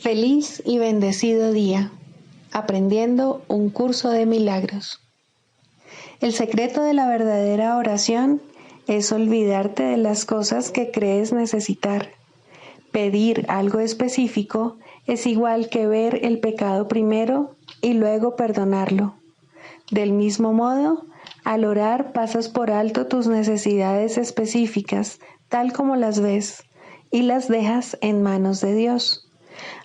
Feliz y bendecido día, aprendiendo un curso de milagros. El secreto de la verdadera oración es olvidarte de las cosas que crees necesitar. Pedir algo específico es igual que ver el pecado primero y luego perdonarlo. Del mismo modo, al orar pasas por alto tus necesidades específicas, tal como las ves, y las dejas en manos de Dios.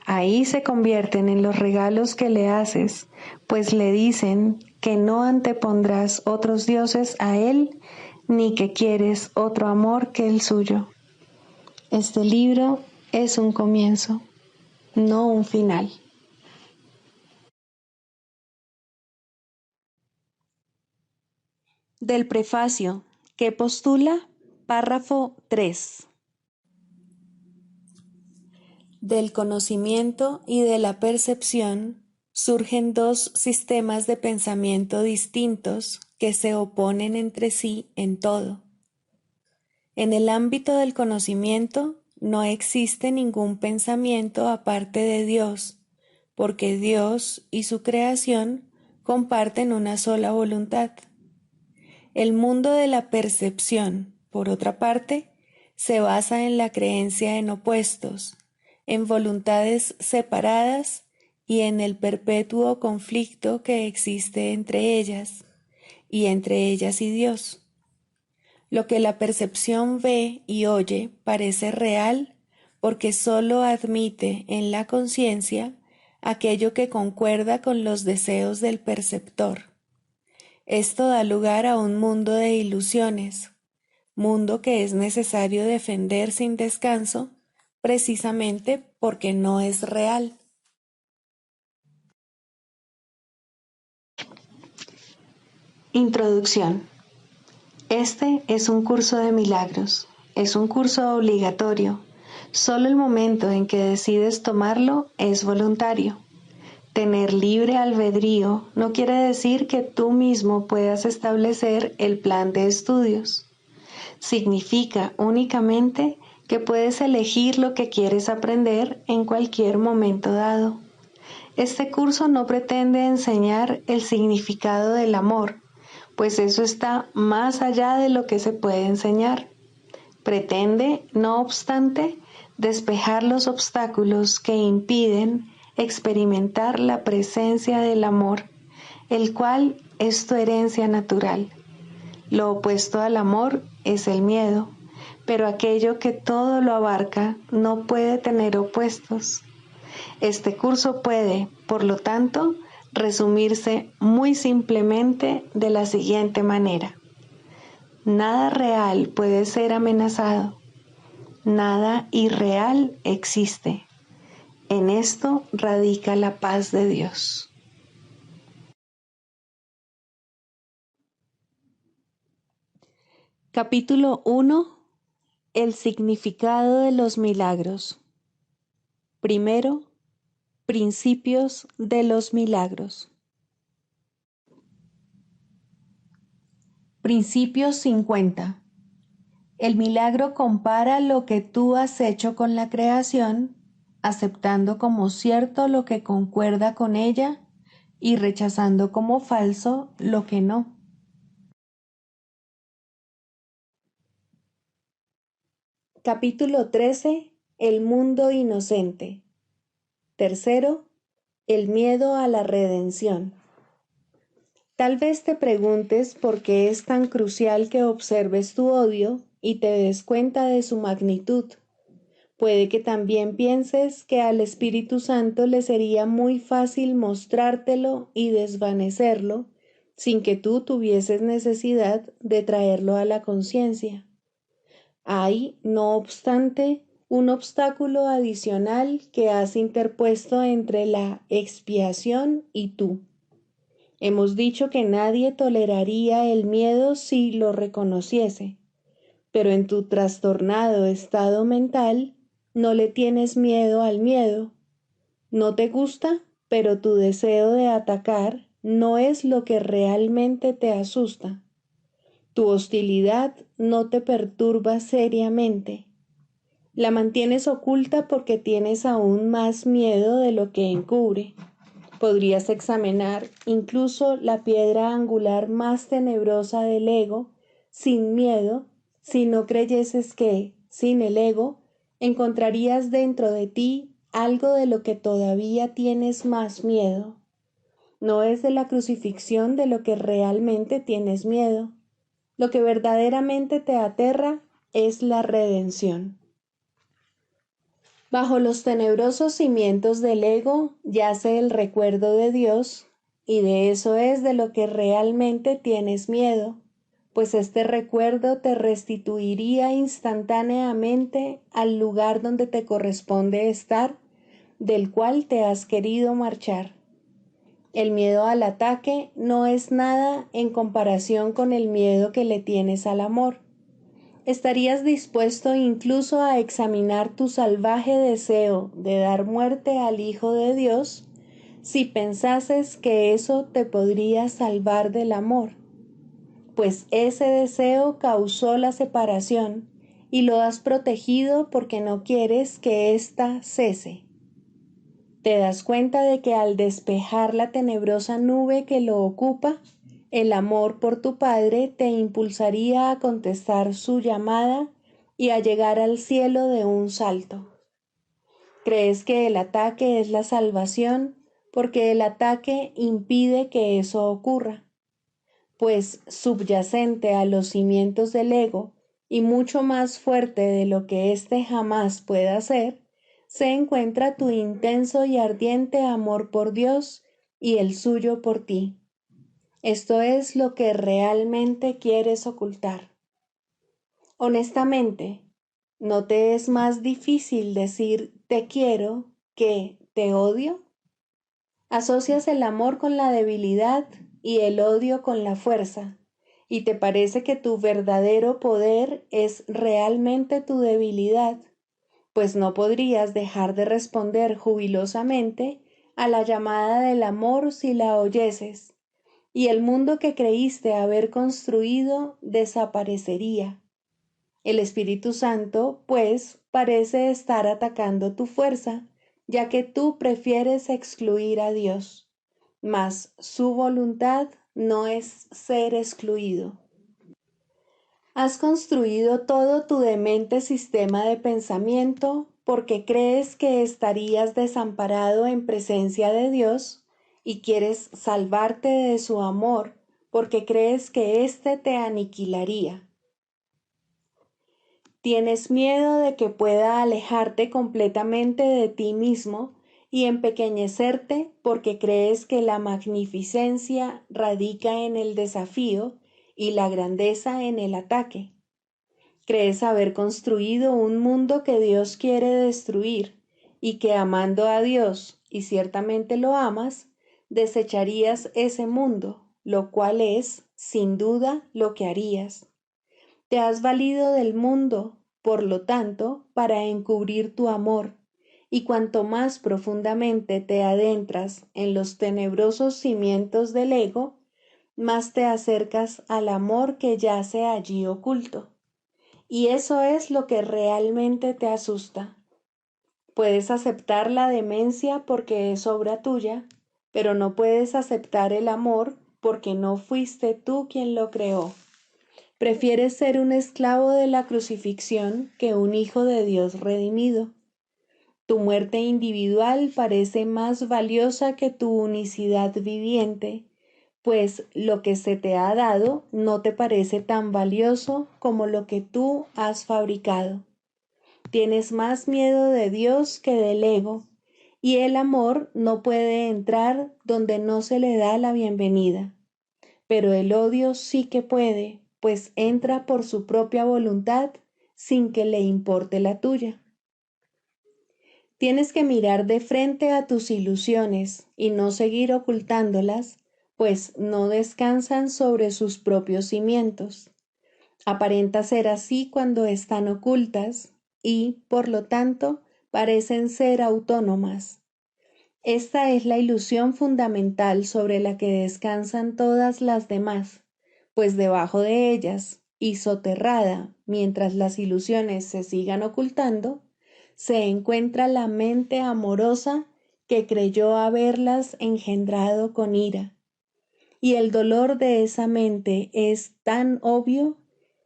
Ahí se convierten en los regalos que le haces, pues le dicen que no antepondrás otros dioses a Él, ni que quieres otro amor que el suyo. Este libro es un comienzo, no un final. Del prefacio, que postula, párrafo 3. Del conocimiento y de la percepción surgen dos sistemas de pensamiento distintos que se oponen entre sí en todo. En el ámbito del conocimiento no existe ningún pensamiento aparte de Dios, porque Dios y su creación comparten una sola voluntad. El mundo de la percepción, por otra parte, se basa en la creencia en opuestos, en voluntades separadas y en el perpetuo conflicto que existe entre ellas y Dios. Lo que la percepción ve y oye parece real porque sólo admite en la conciencia aquello que concuerda con los deseos del perceptor. Esto da lugar a un mundo de ilusiones, mundo que es necesario defender sin descanso, precisamente porque no es real. Introducción. Este es un curso de milagros, es un curso obligatorio. Solo el momento en que decides tomarlo es voluntario. Tener libre albedrío no quiere decir que tú mismo puedas establecer el plan de estudios. Significa únicamente que puedes elegir lo que quieres aprender en cualquier momento dado. Este curso no pretende enseñar el significado del amor, pues eso está más allá de lo que se puede enseñar. Pretende, no obstante, despejar los obstáculos que impiden experimentar la presencia del amor, el cual es tu herencia natural. Lo opuesto al amor es el miedo, pero aquello que todo lo abarca no puede tener opuestos. Este curso puede, por lo tanto, resumirse muy simplemente de la siguiente manera. Nada real puede ser amenazado. Nada irreal existe. En esto radica la paz de Dios. Capítulo 1. El significado de los milagros. Primero, principios de los milagros. Principio 50. El milagro compara lo que tú has hecho con la creación, aceptando como cierto lo que concuerda con ella y rechazando como falso lo que no. Capítulo 13. El mundo inocente. Tercero, el miedo a la redención. Tal vez te preguntes por qué es tan crucial que observes tu odio y te des cuenta de su magnitud. Puede que también pienses que al Espíritu Santo le sería muy fácil mostrártelo y desvanecerlo sin que tú tuvieses necesidad de traerlo a la conciencia. Hay, no obstante, un obstáculo adicional que has interpuesto entre la expiación y tú. Hemos dicho que nadie toleraría el miedo si lo reconociese, pero en tu trastornado estado mental no le tienes miedo al miedo. No te gusta, pero tu deseo de atacar no es lo que realmente te asusta. Tu hostilidad no te perturba seriamente. La mantienes oculta porque tienes aún más miedo de lo que encubre. Podrías examinar incluso la piedra angular más tenebrosa del ego sin miedo si no creyeses que, sin el ego, encontrarías dentro de ti algo de lo que todavía tienes más miedo. No es de la crucifixión de lo que realmente tienes miedo. Lo que verdaderamente te aterra es la redención. Bajo los tenebrosos cimientos del ego yace el recuerdo de Dios, y de eso es de lo que realmente tienes miedo, pues este recuerdo te restituiría instantáneamente al lugar donde te corresponde estar, del cual te has querido marchar. El miedo al ataque no es nada en comparación con el miedo que le tienes al amor. ¿Estarías dispuesto incluso a examinar tu salvaje deseo de dar muerte al Hijo de Dios si pensases que eso te podría salvar del amor? Pues ese deseo causó la separación y lo has protegido porque no quieres que ésta cese. ¿Te das cuenta de que al despejar la tenebrosa nube que lo ocupa, el amor por tu Padre te impulsaría a contestar su llamada y a llegar al cielo de un salto? ¿Crees que el ataque es la salvación porque el ataque impide que eso ocurra? Pues subyacente a los cimientos del ego y mucho más fuerte de lo que éste jamás pueda ser, se encuentra tu intenso y ardiente amor por Dios y el suyo por ti. Esto es lo que realmente quieres ocultar. Honestamente, ¿no te es más difícil decir te quiero que te odio? Asocias el amor con la debilidad y el odio con la fuerza, y te parece que tu verdadero poder es realmente tu debilidad, pues no podrías dejar de responder jubilosamente a la llamada del amor si la oyeses, y el mundo que creíste haber construido desaparecería. El Espíritu Santo, pues, parece estar atacando tu fuerza, ya que tú prefieres excluir a Dios, mas su voluntad no es ser excluido. Has construido todo tu demente sistema de pensamiento porque crees que estarías desamparado en presencia de Dios y quieres salvarte de su amor porque crees que éste te aniquilaría. Tienes miedo de que pueda alejarte completamente de ti mismo y empequeñecerte porque crees que la magnificencia radica en el desafío y la grandeza en el ataque. Crees haber construido un mundo que Dios quiere destruir y que amando a Dios, y ciertamente lo amas, desecharías ese mundo, lo cual es, sin duda, lo que harías. Te has valido del mundo, por lo tanto, para encubrir tu amor, y cuanto más profundamente te adentras en los tenebrosos cimientos del ego, más te acercas al amor que yace allí oculto. Y eso es lo que realmente te asusta. Puedes aceptar la demencia porque es obra tuya, pero no puedes aceptar el amor porque no fuiste tú quien lo creó. Prefieres ser un esclavo de la crucifixión que un hijo de Dios redimido. Tu muerte individual parece más valiosa que tu unicidad viviente, pues lo que se te ha dado no te parece tan valioso como lo que tú has fabricado. Tienes más miedo de Dios que del ego, y el amor no puede entrar donde no se le da la bienvenida. Pero el odio sí que puede, pues entra por su propia voluntad sin que le importe la tuya. Tienes que mirar de frente a tus ilusiones y no seguir ocultándolas, pues no descansan sobre sus propios cimientos. Aparenta ser así cuando están ocultas y, por lo tanto, parecen ser autónomas. Esta es la ilusión fundamental sobre la que descansan todas las demás, pues debajo de ellas, y soterrada mientras las ilusiones se sigan ocultando, se encuentra la mente amorosa que creyó haberlas engendrado con ira. Y el dolor de esa mente es tan obvio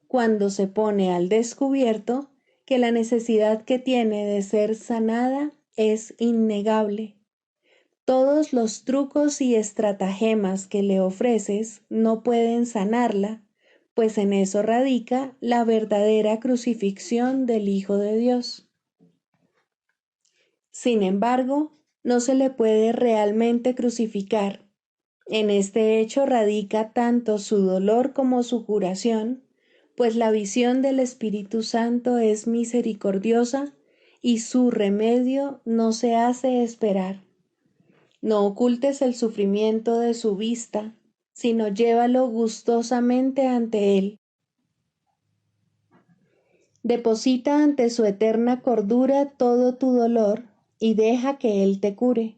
cuando se pone al descubierto que la necesidad que tiene de ser sanada es innegable. Todos los trucos y estratagemas que le ofreces no pueden sanarla, pues en eso radica la verdadera crucifixión del Hijo de Dios. Sin embargo, no se le puede realmente crucificar. En este hecho radica tanto su dolor como su curación, pues la visión del Espíritu Santo es misericordiosa y su remedio no se hace esperar. No ocultes el sufrimiento de su vista, sino llévalo gustosamente ante él. Deposita ante su eterna cordura todo tu dolor y deja que él te cure.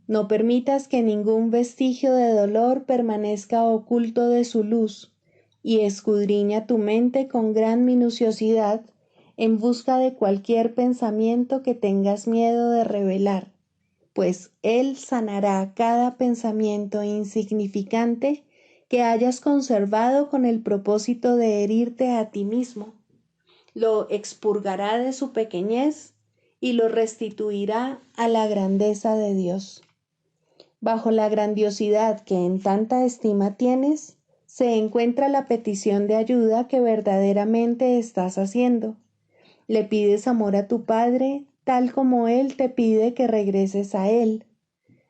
No permitas que ningún vestigio de dolor permanezca oculto de su luz, y escudriña tu mente con gran minuciosidad en busca de cualquier pensamiento que tengas miedo de revelar, pues Él sanará cada pensamiento insignificante que hayas conservado con el propósito de herirte a ti mismo. Lo expurgará de su pequeñez y lo restituirá a la grandeza de Dios. Bajo la grandiosidad que en tanta estima tienes, se encuentra la petición de ayuda que verdaderamente estás haciendo. Le pides amor a tu Padre, tal como Él te pide que regreses a Él.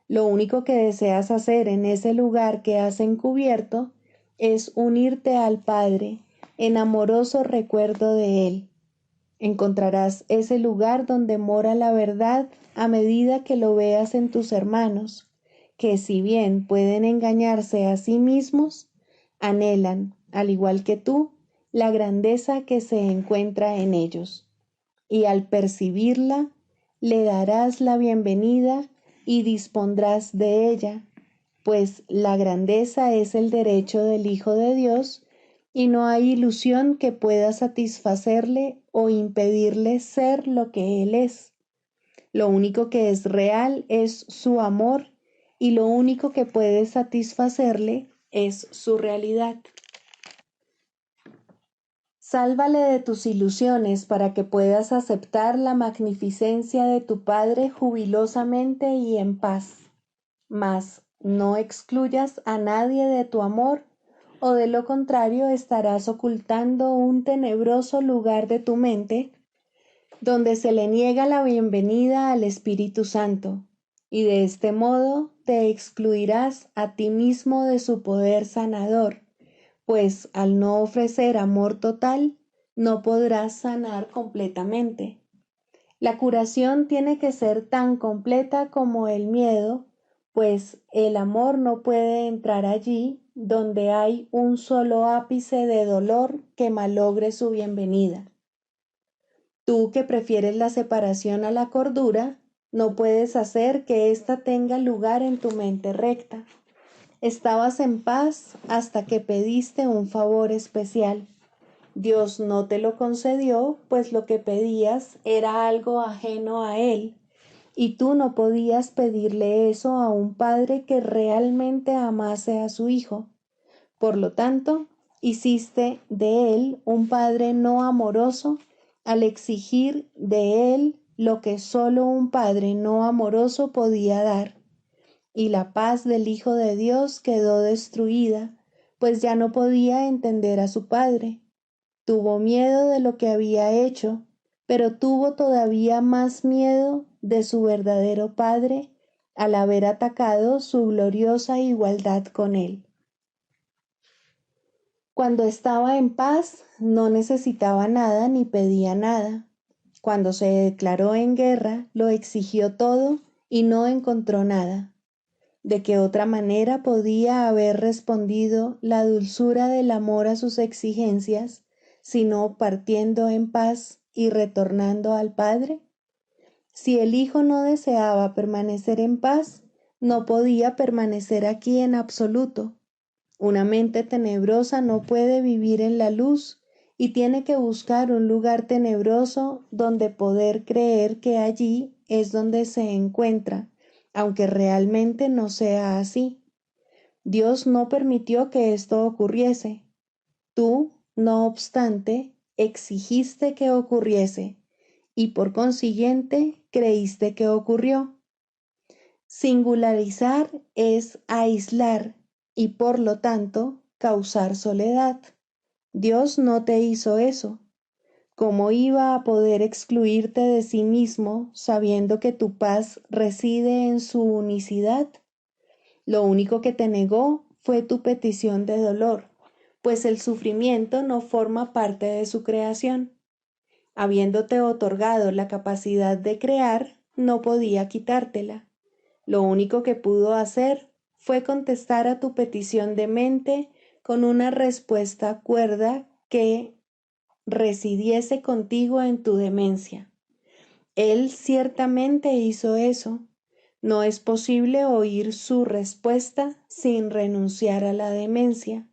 Lo único que deseas hacer en ese lugar que has encubierto es unirte al Padre en amoroso recuerdo de Él. Encontrarás ese lugar donde mora la verdad a medida que lo veas en tus hermanos, que si bien pueden engañarse a sí mismos, anhelan, al igual que tú, la grandeza que se encuentra en ellos. Y al percibirla, le darás la bienvenida y dispondrás de ella, pues la grandeza es el derecho del Hijo de Dios y no hay ilusión que pueda satisfacerle o impedirle ser lo que Él es. Lo único que es real es su amor y lo único que puede satisfacerle es su realidad. Sálvale de tus ilusiones para que puedas aceptar la magnificencia de tu Padre jubilosamente y en paz. Mas no excluyas a nadie de tu amor, o de lo contrario estarás ocultando un tenebroso lugar de tu mente, donde se le niega la bienvenida al Espíritu Santo, y de este modo te excluirás a ti mismo de su poder sanador, pues al no ofrecer amor total, no podrás sanar completamente. La curación tiene que ser tan completa como el miedo, pues el amor no puede entrar allí donde hay un solo ápice de dolor que malogre su bienvenida. Tú que prefieres la separación a la cordura, no puedes hacer que ésta tenga lugar en tu mente recta. Estabas en paz hasta que pediste un favor especial. Dios no te lo concedió, pues lo que pedías era algo ajeno a Él, y tú no podías pedirle eso a un padre que realmente amase a su hijo. Por lo tanto, hiciste de Él un padre no amoroso al exigir de Él lo que solo un padre no amoroso podía dar. Y la paz del Hijo de Dios quedó destruida, pues ya no podía entender a su padre. Tuvo miedo de lo que había hecho, pero tuvo todavía más miedo de su verdadero Padre al haber atacado su gloriosa igualdad con él. Cuando estaba en paz, no necesitaba nada ni pedía nada. Cuando se declaró en guerra, lo exigió todo y no encontró nada. ¿De qué otra manera podía haber respondido la dulzura del amor a sus exigencias, sino partiendo en paz y retornando al Padre? Si el Hijo no deseaba permanecer en paz, no podía permanecer aquí en absoluto. Una mente tenebrosa no puede vivir en la luz y tiene que buscar un lugar tenebroso donde poder creer que allí es donde se encuentra, aunque realmente no sea así. Dios no permitió que esto ocurriese. Tú, no obstante, exigiste que ocurriese y por consiguiente creíste que ocurrió. Singularizar es aislar y por lo tanto causar soledad. Dios no te hizo eso. ¿Cómo iba a poder excluirte de sí mismo sabiendo que tu paz reside en su unicidad? Lo único que te negó fue tu petición de dolor, pues el sufrimiento no forma parte de su creación. Habiéndote otorgado la capacidad de crear, no podía quitártela. Lo único que pudo hacer fue contestar a tu petición de mente con una respuesta cuerda que residiese contigo en tu demencia. Él ciertamente hizo eso. No es posible oír su respuesta sin renunciar a la demencia.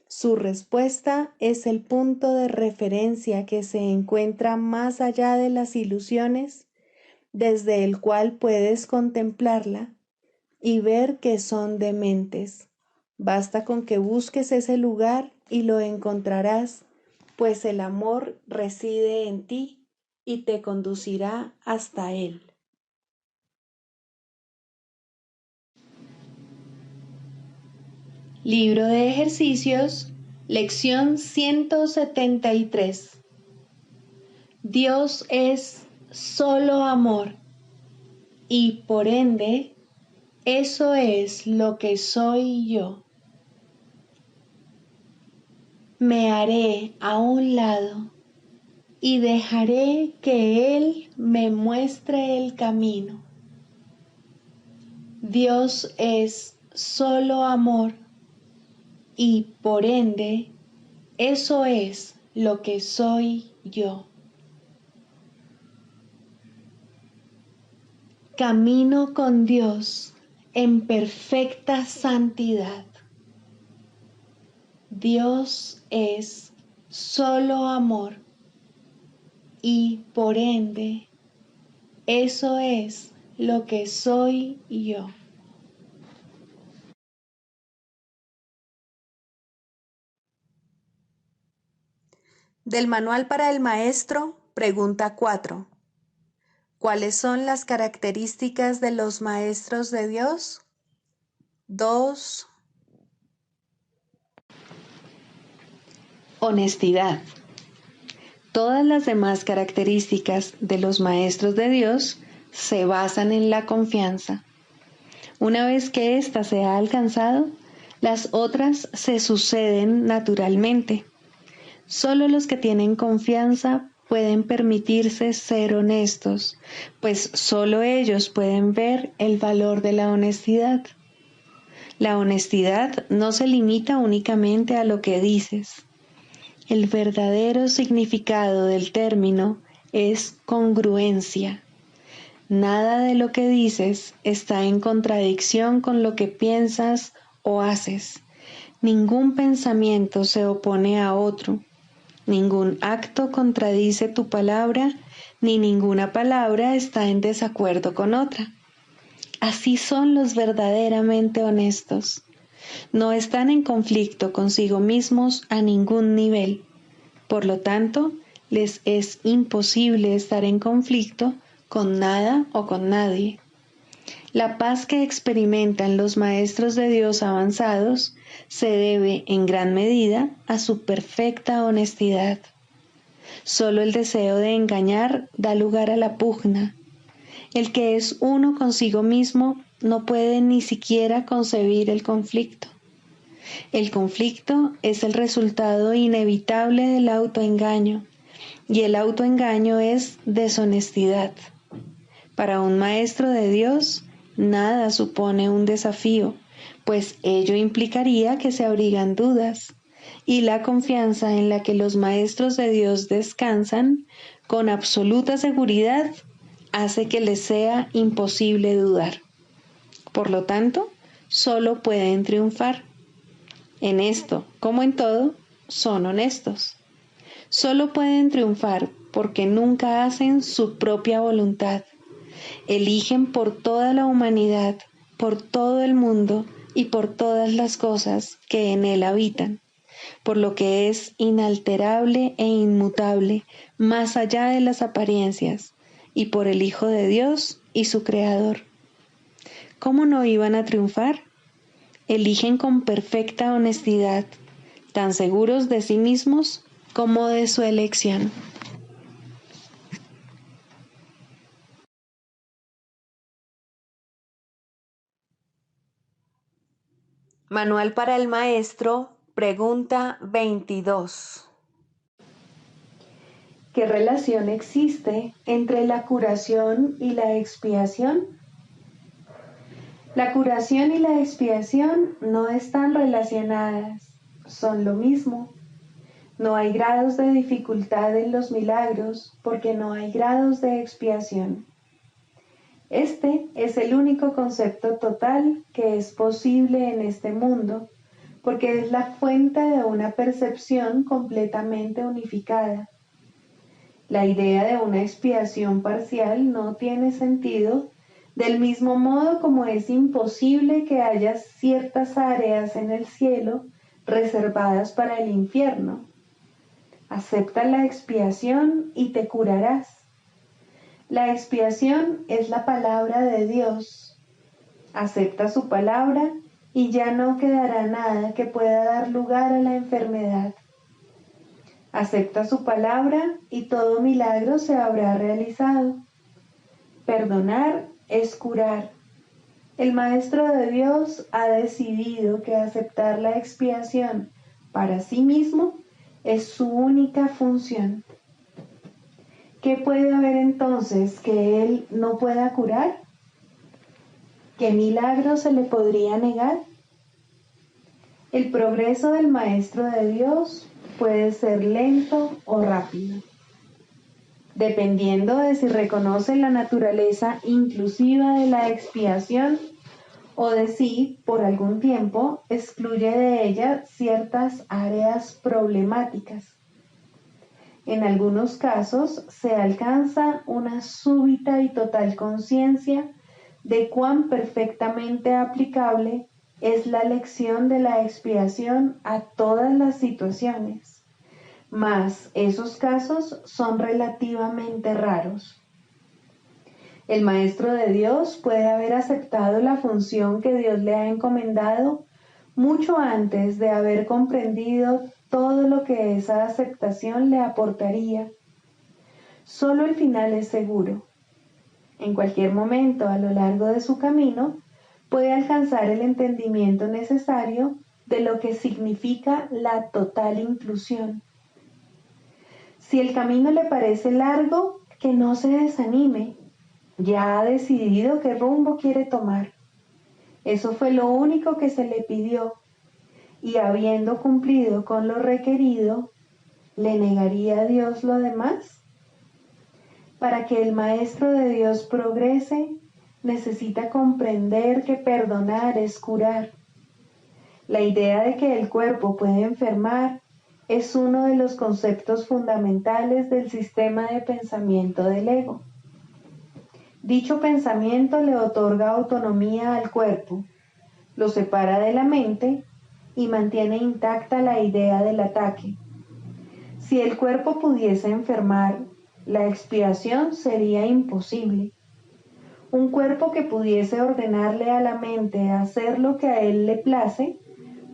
Su respuesta es el punto de referencia que se encuentra más allá de las ilusiones, desde el cual puedes contemplarla y ver que son dementes. Basta con que busques ese lugar y lo encontrarás, pues el amor reside en ti y te conducirá hasta él. Libro de ejercicios, lección 173. Dios es solo amor y por ende, eso es lo que soy yo. Me haré a un lado y dejaré que Él me muestre el camino. Dios es solo amor y por ende, eso es lo que soy yo. Camino con Dios en perfecta santidad. Dios es solo amor y por ende, eso es lo que soy yo. Del Manual para el Maestro, pregunta 4. ¿Cuáles son las características de los maestros de Dios? 2. Honestidad. Todas las demás características de los maestros de Dios se basan en la confianza. Una vez que ésta se ha alcanzado, las otras se suceden naturalmente. Solo los que tienen confianza pueden permitirse ser honestos, pues solo ellos pueden ver el valor de la honestidad. La honestidad no se limita únicamente a lo que dices. El verdadero significado del término es congruencia. Nada de lo que dices está en contradicción con lo que piensas o haces. Ningún pensamiento se opone a otro. Ningún acto contradice tu palabra, ni ninguna palabra está en desacuerdo con otra. Así son los verdaderamente honestos. No están en conflicto consigo mismos a ningún nivel. Por lo tanto, les es imposible estar en conflicto con nada o con nadie. La paz que experimentan los maestros de Dios avanzados se debe en gran medida a su perfecta honestidad. Solo el deseo de engañar da lugar a la pugna. El que es uno consigo mismo no puede ni siquiera concebir el conflicto. El conflicto es el resultado inevitable del autoengaño, y el autoengaño es deshonestidad. Para un maestro de Dios, nada supone un desafío, pues ello implicaría que se abrigan dudas, y la confianza en la que los maestros de Dios descansan con absoluta seguridad hace que les sea imposible dudar. Por lo tanto, solo pueden triunfar. En esto, como en todo, son honestos. Solo pueden triunfar porque nunca hacen su propia voluntad. Eligen por toda la humanidad, por todo el mundo y por todas las cosas que en él habitan, por lo que es inalterable e inmutable, más allá de las apariencias, y por el Hijo de Dios y su Creador. ¿Cómo no iban a triunfar? Eligen con perfecta honestidad, tan seguros de sí mismos como de su elección. Manual para el maestro, pregunta 22. ¿Qué relación existe entre la curación y la expiación? La curación y la expiación no están relacionadas, son lo mismo. No hay grados de dificultad en los milagros porque no hay grados de expiación. Este es el único concepto total que es posible en este mundo, porque es la fuente de una percepción completamente unificada. La idea de una expiación parcial no tiene sentido, del mismo modo como es imposible que haya ciertas áreas en el cielo reservadas para el infierno. Acepta la expiación y te curarás. La expiación es la palabra de Dios. Acepta su palabra y ya no quedará nada que pueda dar lugar a la enfermedad. Acepta su palabra y todo milagro se habrá realizado. Perdonar es curar. El Maestro de Dios ha decidido que aceptar la expiación para sí mismo es su única función. ¿Qué puede haber entonces que Él no pueda curar? ¿Qué milagro se le podría negar? El progreso del Maestro de Dios puede ser lento o rápido, dependiendo de si reconoce la naturaleza inclusiva de la expiación o de si, por algún tiempo, excluye de ella ciertas áreas problemáticas. En algunos casos se alcanza una súbita y total conciencia de cuán perfectamente aplicable es la lección de la expiación a todas las situaciones, mas esos casos son relativamente raros. El Maestro de Dios puede haber aceptado la función que Dios le ha encomendado mucho antes de haber comprendido todo lo que esa aceptación le aportaría. Solo el final es seguro. En cualquier momento a lo largo de su camino, puede alcanzar el entendimiento necesario de lo que significa la total inclusión. Si el camino le parece largo, que no se desanime. Ya ha decidido qué rumbo quiere tomar. Eso fue lo único que se le pidió, y habiendo cumplido con lo requerido, ¿le negaría a Dios lo demás? Para que el Maestro de Dios progrese, necesita comprender que perdonar es curar. La idea de que el cuerpo puede enfermar es uno de los conceptos fundamentales del sistema de pensamiento del ego. Dicho pensamiento le otorga autonomía al cuerpo, lo separa de la mente y mantiene intacta la idea del ataque. Si el cuerpo pudiese enfermar, la expiación sería imposible. Un cuerpo que pudiese ordenarle a la mente hacer lo que a él le place,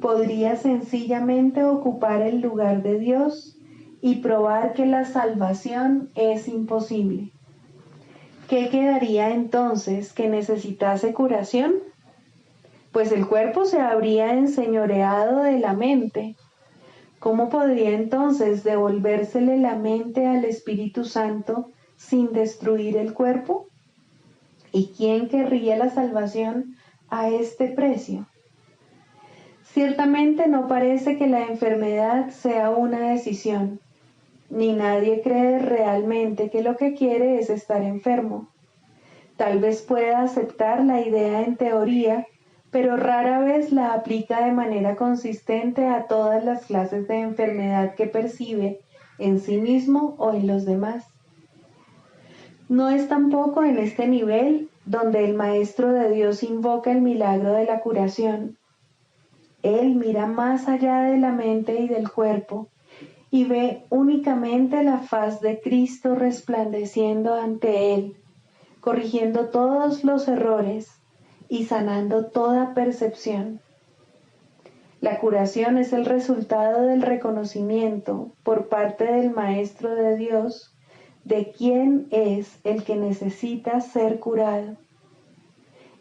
podría sencillamente ocupar el lugar de Dios y probar que la salvación es imposible. ¿Qué quedaría entonces que necesitase curación? Pues el cuerpo se habría enseñoreado de la mente. ¿Cómo podría entonces devolvérsele la mente al Espíritu Santo sin destruir el cuerpo? ¿Y quién querría la salvación a este precio? Ciertamente no parece que la enfermedad sea una decisión, ni nadie cree realmente que lo que quiere es estar enfermo. Tal vez pueda aceptar la idea en teoría, pero rara vez la aplica de manera consistente a todas las clases de enfermedad que percibe en sí mismo o en los demás. No es tampoco en este nivel donde el Maestro de Dios invoca el milagro de la curación. Él mira más allá de la mente y del cuerpo y ve únicamente la faz de Cristo resplandeciendo ante él, corrigiendo todos los errores y sanando toda percepción. La curación es el resultado del reconocimiento por parte del Maestro de Dios de quién es el que necesita ser curado.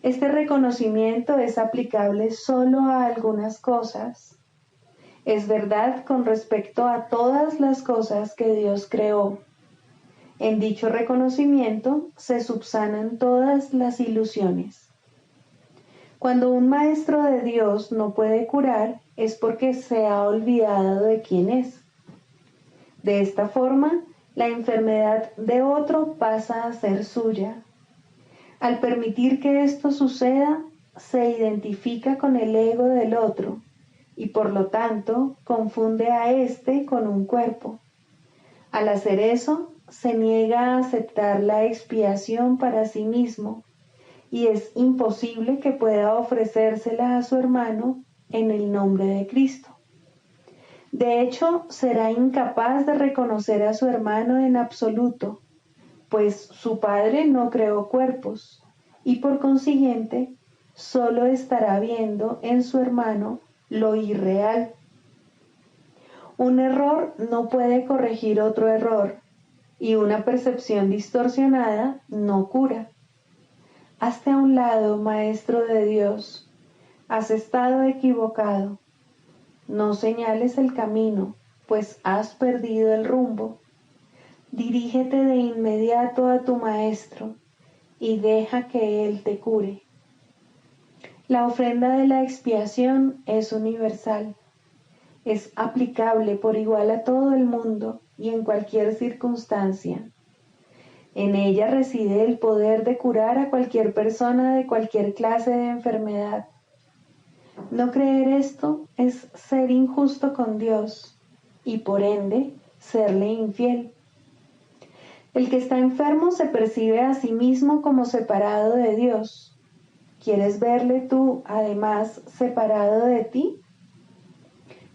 Este reconocimiento es aplicable solo a algunas cosas. Es verdad con respecto a todas las cosas que Dios creó. En dicho reconocimiento se subsanan todas las ilusiones. Cuando un maestro de Dios no puede curar, es porque se ha olvidado de quién es. De esta forma, la enfermedad de otro pasa a ser suya. Al permitir que esto suceda, se identifica con el ego del otro y por lo tanto confunde a éste con un cuerpo. Al hacer eso, se niega a aceptar la expiación para sí mismo y es imposible que pueda ofrecérsela a su hermano en el nombre de Cristo. De hecho, será incapaz de reconocer a su hermano en absoluto, pues su Padre no creó cuerpos y por consiguiente solo estará viendo en su hermano lo irreal. Un error no puede corregir otro error y una percepción distorsionada no cura. Hazte a un lado, Maestro de Dios. Has estado equivocado. No señales el camino, pues has perdido el rumbo. Dirígete de inmediato a tu Maestro y deja que Él te cure. La ofrenda de la expiación es universal. Es aplicable por igual a todo el mundo y en cualquier circunstancia. En ella reside el poder de curar a cualquier persona de cualquier clase de enfermedad. No creer esto es ser injusto con Dios y por ende serle infiel. El que está enfermo se percibe a sí mismo como separado de Dios. ¿Quieres verle tú, además, separado de ti?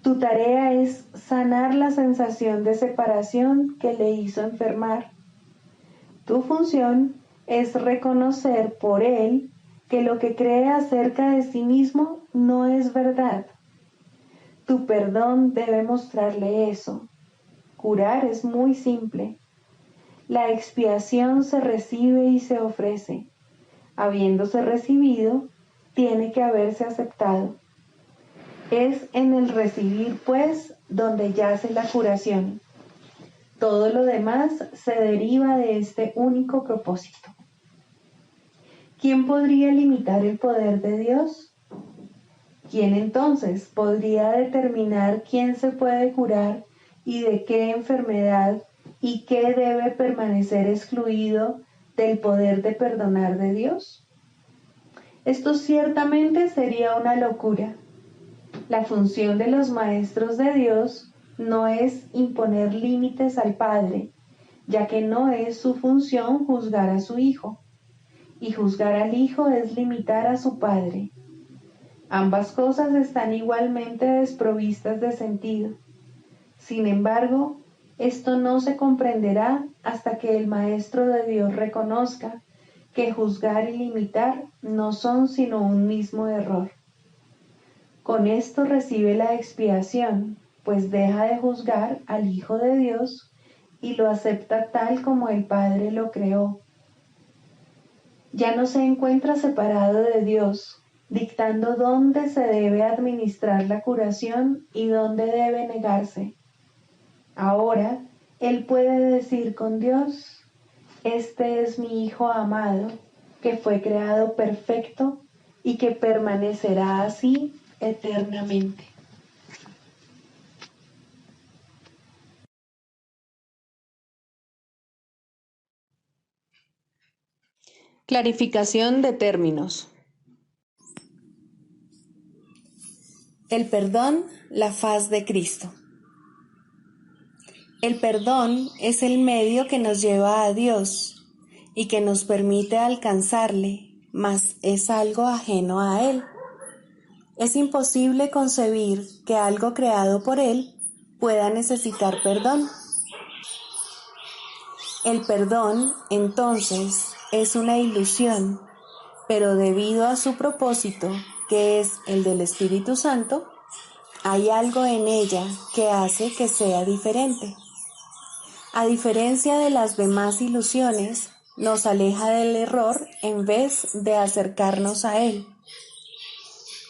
Tu tarea es sanar la sensación de separación que le hizo enfermar. Tu función es reconocer por él que lo que cree acerca de sí mismo no es verdad. Tu perdón debe mostrarle eso. Curar es muy simple. La expiación se recibe y se ofrece. Habiéndose recibido, tiene que haberse aceptado. Es en el recibir, pues, donde yace la curación. Todo lo demás se deriva de este único propósito. ¿Quién podría limitar el poder de Dios? ¿Quién entonces podría determinar quién se puede curar y de qué enfermedad y qué debe permanecer excluido del poder de perdonar de Dios? Esto ciertamente sería una locura. La función de los maestros de Dios no es imponer límites al Padre, ya que no es su función juzgar a su Hijo, y juzgar al Hijo es limitar a su Padre. Ambas cosas están igualmente desprovistas de sentido. Sin embargo, esto no se comprenderá hasta que el Maestro de Dios reconozca que juzgar y limitar no son sino un mismo error. Con esto recibe la expiación, pues deja de juzgar al Hijo de Dios y lo acepta tal como el Padre lo creó. Ya no se encuentra separado de Dios, dictando dónde se debe administrar la curación y dónde debe negarse. Ahora, Él puede decir con Dios: este es mi Hijo amado, que fue creado perfecto y que permanecerá así eternamente. Clarificación de términos. El perdón, la faz de Cristo. El perdón es el medio que nos lleva a Dios y que nos permite alcanzarle, mas es algo ajeno a Él. Es imposible concebir que algo creado por Él pueda necesitar perdón. El perdón, entonces, es una ilusión, pero debido a su propósito, que es el del Espíritu Santo, hay algo en ella que hace que sea diferente. A diferencia de las demás ilusiones, nos aleja del error en vez de acercarnos a él.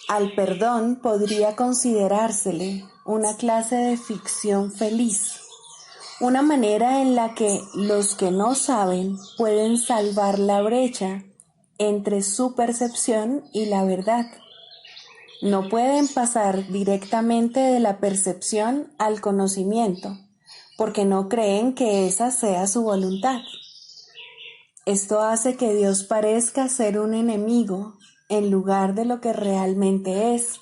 Al perdón podría considerársele una clase de ficción feliz, una manera en la que los que no saben pueden salvar la brecha entre su percepción y la verdad. No pueden pasar directamente de la percepción al conocimiento, porque no creen que esa sea su voluntad. Esto hace que Dios parezca ser un enemigo en lugar de lo que realmente es,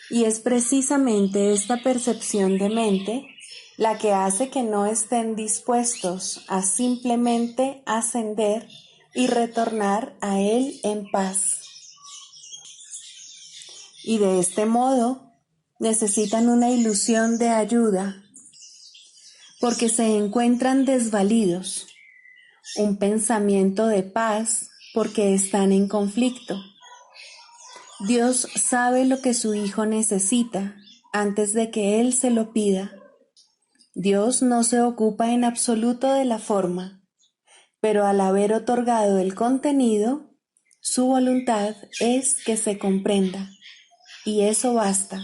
y es precisamente esta percepción de mente la que hace que no estén dispuestos a simplemente ascender y retornar a Él en paz. Y de este modo necesitan una ilusión de ayuda, porque se encuentran desvalidos, un pensamiento de paz porque están en conflicto. Dios sabe lo que su Hijo necesita antes de que Él se lo pida. Dios no se ocupa en absoluto de la forma, pero al haber otorgado el contenido, su voluntad es que se comprenda, y eso basta.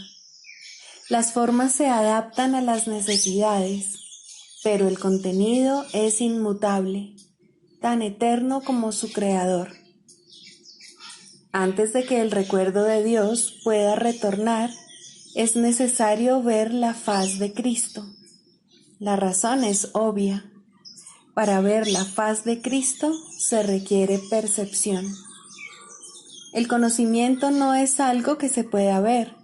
Las formas se adaptan a las necesidades, pero el contenido es inmutable, tan eterno como su creador. Antes de que el recuerdo de Dios pueda retornar, es necesario ver la faz de Cristo. La razón es obvia. Para ver la faz de Cristo se requiere percepción. El conocimiento no es algo que se pueda ver,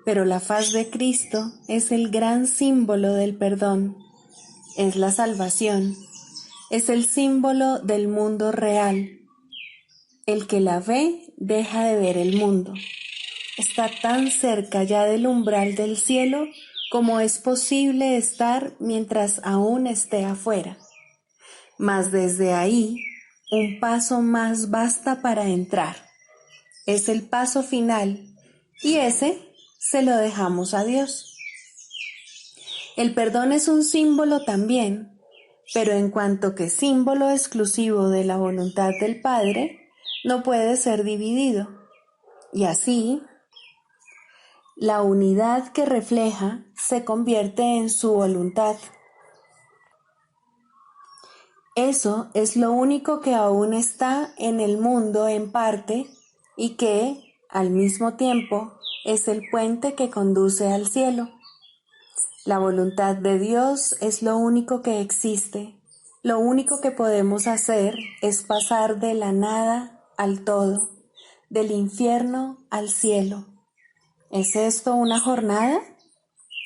pero la faz de Cristo es el gran símbolo del perdón, es la salvación, es el símbolo del mundo real. El que la ve deja de ver el mundo. Está tan cerca ya del umbral del cielo como es posible estar mientras aún esté afuera. Mas desde ahí, un paso más basta para entrar. Es el paso final, y ese se lo dejamos a Dios. El perdón es un símbolo también, pero en cuanto que símbolo exclusivo de la voluntad del Padre, no puede ser dividido. Y así, la unidad que refleja se convierte en su voluntad. Eso es lo único que aún está en el mundo en parte y que, al mismo tiempo, es el puente que conduce al cielo. La voluntad de Dios es lo único que existe. Lo único que podemos hacer es pasar de la nada al todo, del infierno al cielo. ¿Es esto una jornada?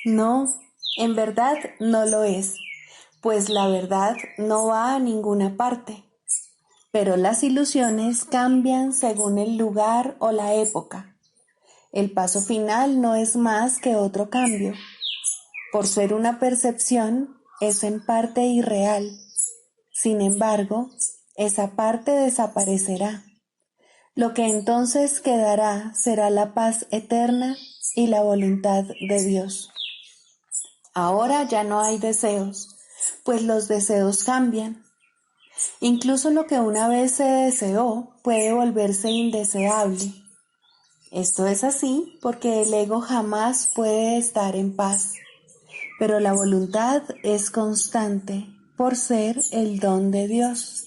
No, en verdad no lo es, pues la verdad no va a ninguna parte. Pero las ilusiones cambian según el lugar o la época. El paso final no es más que otro cambio. Por ser una percepción, es en parte irreal. Sin embargo, esa parte desaparecerá. Lo que entonces quedará será la paz eterna y la voluntad de Dios. Ahora ya no hay deseos, pues los deseos cambian. Incluso lo que una vez se deseó puede volverse indeseable. Esto es así porque el ego jamás puede estar en paz, pero la voluntad es constante por ser el don de Dios,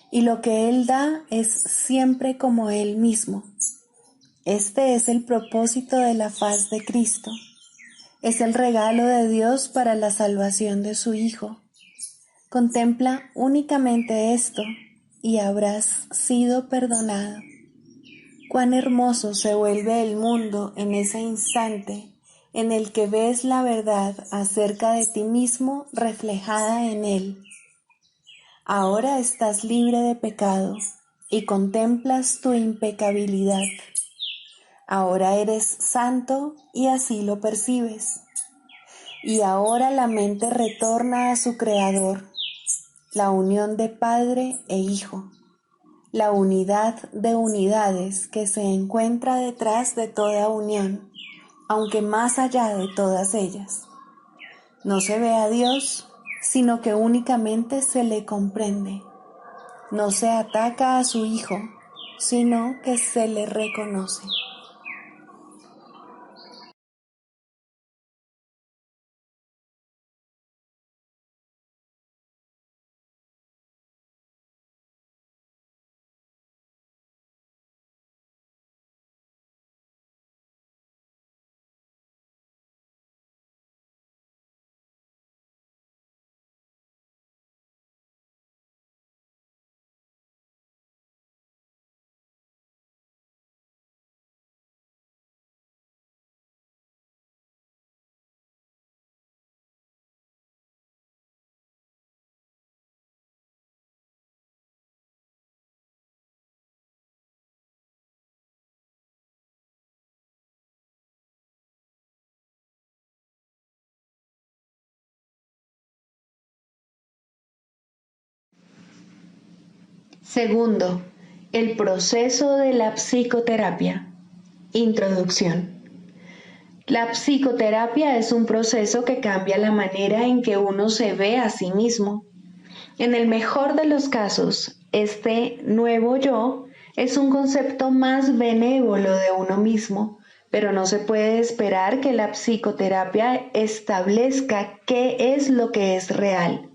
y lo que Él da es siempre como Él mismo. Este es el propósito de la faz de Cristo. Es el regalo de Dios para la salvación de su Hijo. Contempla únicamente esto y habrás sido perdonado. cuán hermoso se vuelve el mundo en ese instante en el que ves la verdad acerca de ti mismo reflejada en él. Ahora estás libre de pecado y contemplas tu impecabilidad. Ahora eres santo y así lo percibes. Y ahora la mente retorna a su Creador, la unión de Padre e Hijo, la unidad de unidades que se encuentra detrás de toda unión, aunque más allá de todas ellas. No se ve a Dios, sino que únicamente se le comprende. No se ataca a su Hijo, sino que se le reconoce. Segundo, el proceso de la psicoterapia. Introducción. La psicoterapia es un proceso que cambia la manera en que uno se ve a sí mismo. En el mejor de los casos, este nuevo yo es un concepto más benévolo de uno mismo, pero no se puede esperar que la psicoterapia establezca qué es lo que es real.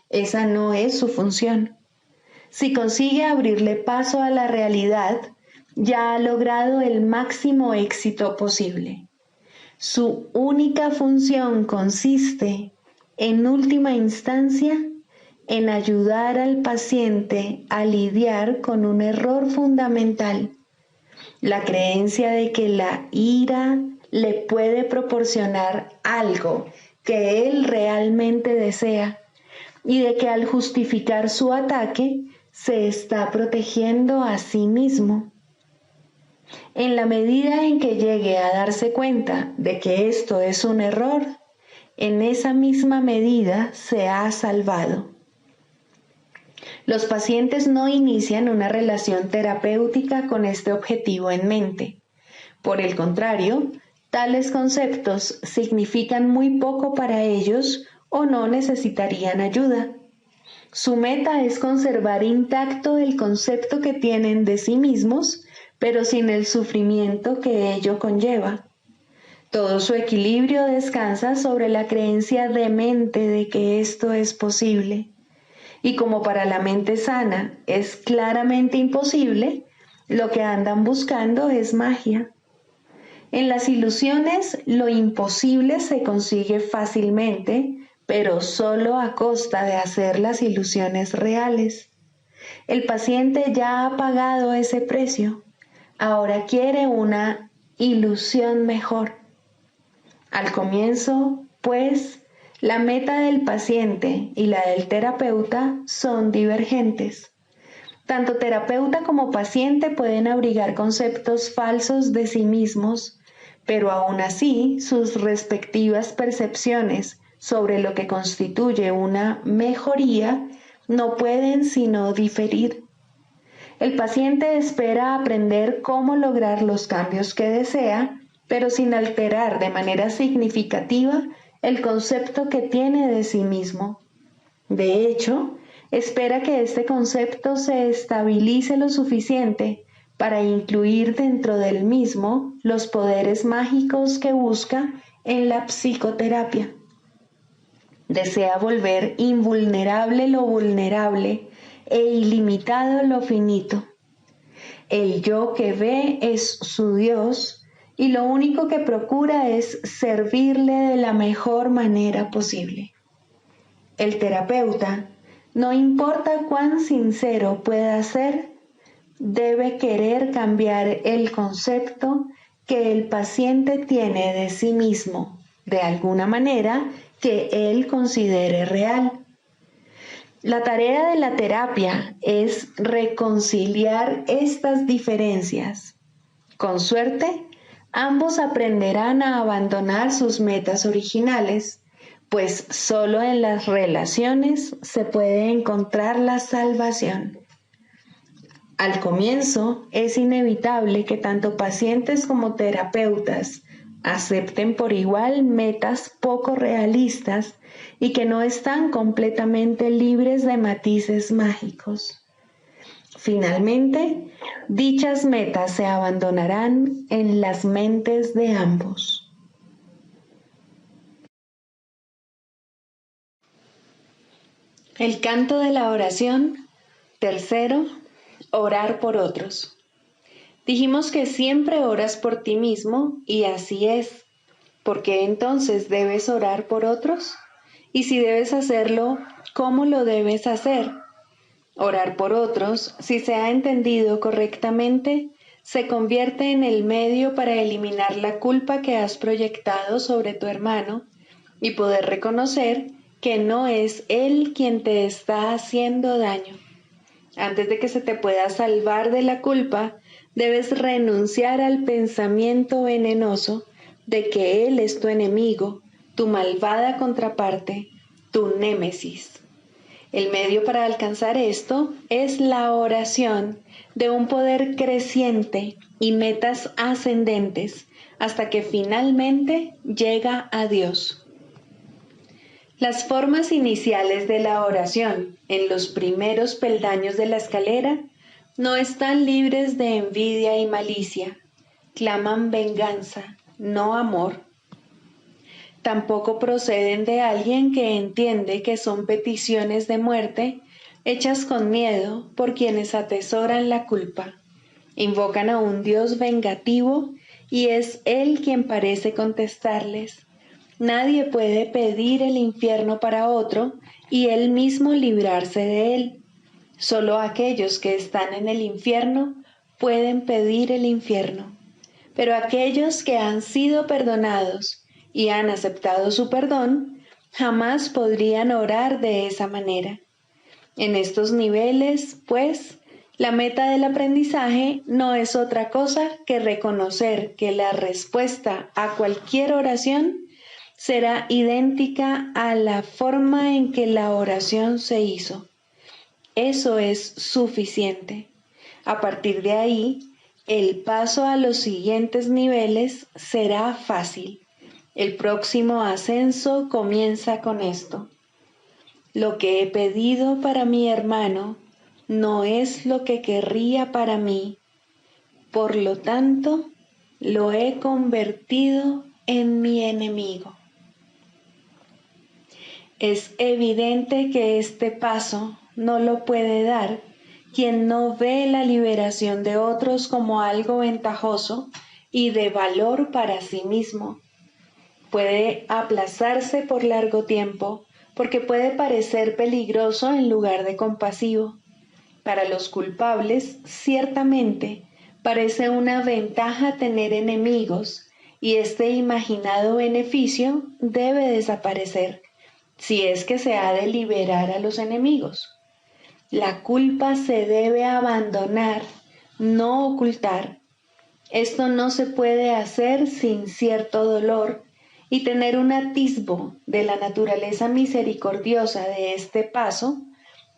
Esa no es su función. Si consigue abrirle paso a la realidad, ya ha logrado el máximo éxito posible. Su única función consiste, en última instancia, en ayudar al paciente a lidiar con un error fundamental, la creencia de que la ira le puede proporcionar algo que él realmente desea y de que al justificar su ataque se está protegiendo a sí mismo. En la medida en que llegue a darse cuenta de que esto es un error, en esa misma medida se ha salvado. Los pacientes no inician una relación terapéutica con este objetivo en mente. Por el contrario, tales conceptos significan muy poco para ellos o no necesitarían ayuda. Su meta es conservar intacto el concepto que tienen de sí mismos, pero sin el sufrimiento que ello conlleva. Todo su equilibrio descansa sobre la creencia demente de que esto es posible. Y como para la mente sana es claramente imposible, lo que andan buscando es magia. En las ilusiones, lo imposible se consigue fácilmente, pero solo a costa de hacer las ilusiones reales. El paciente ya ha pagado ese precio. Ahora quiere una ilusión mejor. Al comienzo, pues, la meta del paciente y la del terapeuta son divergentes. Tanto terapeuta como paciente pueden abrigar conceptos falsos de sí mismos, pero aún así sus respectivas percepciones sobre lo que constituye una mejoría no pueden sino diferir. El paciente espera aprender cómo lograr los cambios que desea, pero sin alterar de manera significativa el concepto que tiene de sí mismo. De hecho, espera que este concepto se estabilice lo suficiente para incluir dentro del mismo los poderes mágicos que busca en la psicoterapia. Desea volver invulnerable lo vulnerable e ilimitado lo finito. El yo que ve es su Dios y lo único que procura es servirle de la mejor manera posible. El terapeuta, no importa cuán sincero pueda ser, debe querer cambiar el concepto que el paciente tiene de sí mismo, de alguna manera que él considere real. La tarea de la terapia es reconciliar estas diferencias. Con suerte, ambos aprenderán a abandonar sus metas originales, pues solo en las relaciones se puede encontrar la salvación. Al comienzo, es inevitable que tanto pacientes como terapeutas acepten por igual metas poco realistas y que no están completamente libres de matices mágicos. Finalmente, dichas metas se abandonarán en las mentes de ambos. El canto de la oración. Tercero, orar por otros. Dijimos que siempre oras por ti mismo y así es. ¿Por qué entonces debes orar por otros? Y si debes hacerlo, ¿cómo lo debes hacer? Orar por otros, si se ha entendido correctamente, se convierte en el medio para eliminar la culpa que has proyectado sobre tu hermano y poder reconocer que no es él quien te está haciendo daño. Antes de que se te pueda salvar de la culpa, debes renunciar al pensamiento venenoso de que él es tu enemigo, tu malvada contraparte, tu némesis. El medio para alcanzar esto es la oración de un poder creciente y metas ascendentes hasta que finalmente llega a Dios. Las formas iniciales de la oración, en los primeros peldaños de la escalera, no están libres de envidia y malicia. Claman venganza, no amor. Tampoco proceden de alguien que entiende que son peticiones de muerte hechas con miedo por quienes atesoran la culpa. Invocan a un Dios vengativo y es Él quien parece contestarles. Nadie puede pedir el infierno para otro y él mismo librarse de él. Solo aquellos que están en el infierno pueden pedir el infierno. Pero aquellos que han sido perdonados y han aceptado su perdón, jamás podrían orar de esa manera. En estos niveles, pues, la meta del aprendizaje no es otra cosa que reconocer que la respuesta a cualquier oración será idéntica a la forma en que la oración se hizo. Eso es suficiente. A partir de ahí, el paso a los siguientes niveles será fácil. El próximo ascenso comienza con esto. Lo que he pedido para mi hermano no es lo que querría para mí. Por lo tanto, lo he convertido en mi enemigo. Es evidente que este paso no lo puede dar quien no ve la liberación de otros como algo ventajoso y de valor para sí mismo. Puede aplazarse por largo tiempo porque puede parecer peligroso en lugar de compasivo. Para los culpables, ciertamente, parece una ventaja tener enemigos y este imaginado beneficio debe desaparecer si es que se ha de liberar a los enemigos. La culpa se debe abandonar, no ocultar. Esto no se puede hacer sin cierto dolor y tener un atisbo de la naturaleza misericordiosa de este paso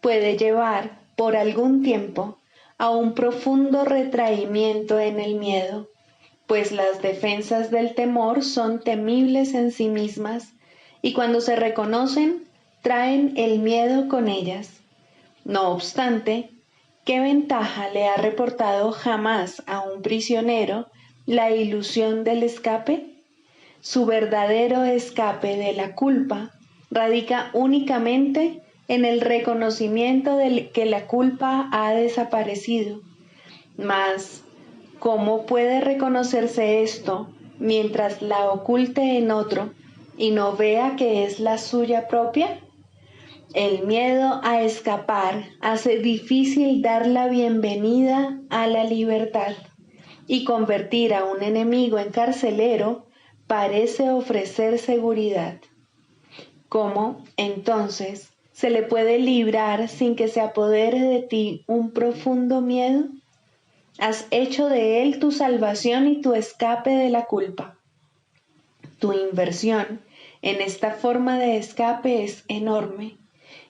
puede llevar por algún tiempo a un profundo retraimiento en el miedo, pues las defensas del temor son temibles en sí mismas y cuando se reconocen, traen el miedo con ellas. No obstante, ¿qué ventaja le ha reportado jamás a un prisionero la ilusión del escape? Su verdadero escape de la culpa radica únicamente en el reconocimiento de que la culpa ha desaparecido. Mas, ¿cómo puede reconocerse esto mientras la oculte en otro y no vea que es la suya propia? El miedo a escapar hace difícil dar la bienvenida a la libertad, y convertir a un enemigo en carcelero parece ofrecer seguridad. ¿Cómo, entonces, se le puede librar sin que se apodere de ti un profundo miedo? Has hecho de él tu salvación y tu escape de la culpa. Tu inversión en esta forma de escape es enorme,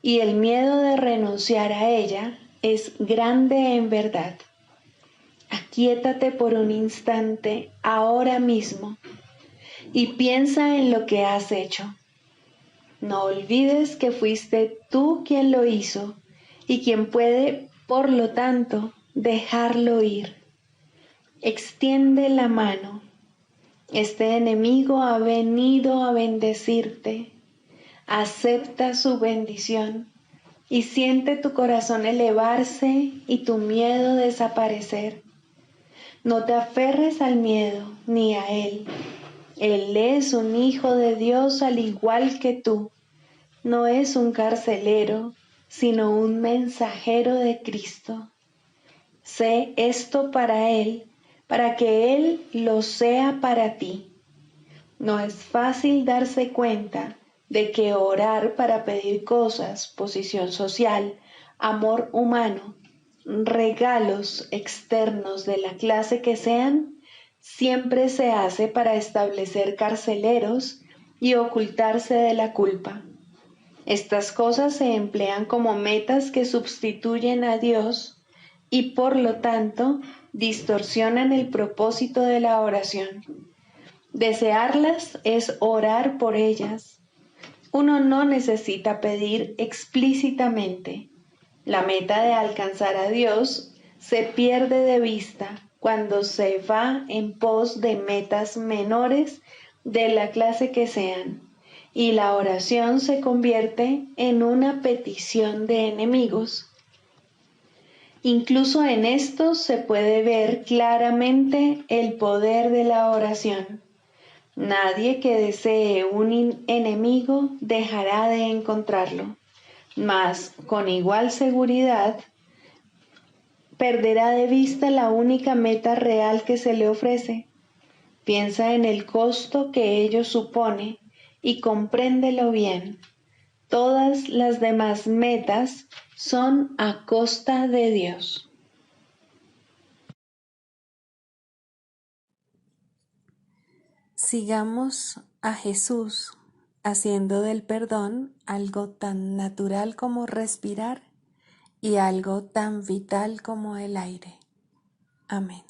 y el miedo de renunciar a ella es grande en verdad. Aquíétate por un instante ahora mismo y piensa en lo que has hecho. No olvides que fuiste tú quien lo hizo y quien puede, por lo tanto, dejarlo ir. Extiende la mano. Este enemigo ha venido a bendecirte. Acepta su bendición y siente tu corazón elevarse y tu miedo desaparecer. No te aferres al miedo ni a él. Él es un hijo de Dios al igual que tú. No es un carcelero, sino un mensajero de Cristo. Sé esto para él, para que él lo sea para ti. No es fácil darse cuenta de que orar para pedir cosas, posición social, amor humano, regalos externos de la clase que sean, siempre se hace para establecer carceleros y ocultarse de la culpa. Estas cosas se emplean como metas que sustituyen a Dios y por lo tanto distorsionan el propósito de la oración. Desearlas es orar por ellas. Uno no necesita pedir explícitamente. La meta de alcanzar a Dios se pierde de vista cuando se va en pos de metas menores de la clase que sean, y la oración se convierte en una petición de enemigos. Incluso en esto se puede ver claramente el poder de la oración. Nadie que desee un enemigo dejará de encontrarlo, mas con igual seguridad perderá de vista la única meta real que se le ofrece. Piensa en el costo que ello supone y compréndelo bien. Todas las demás metas son a costa de Dios. Sigamos a Jesús haciendo del perdón algo tan natural como respirar y algo tan vital como el aire. Amén.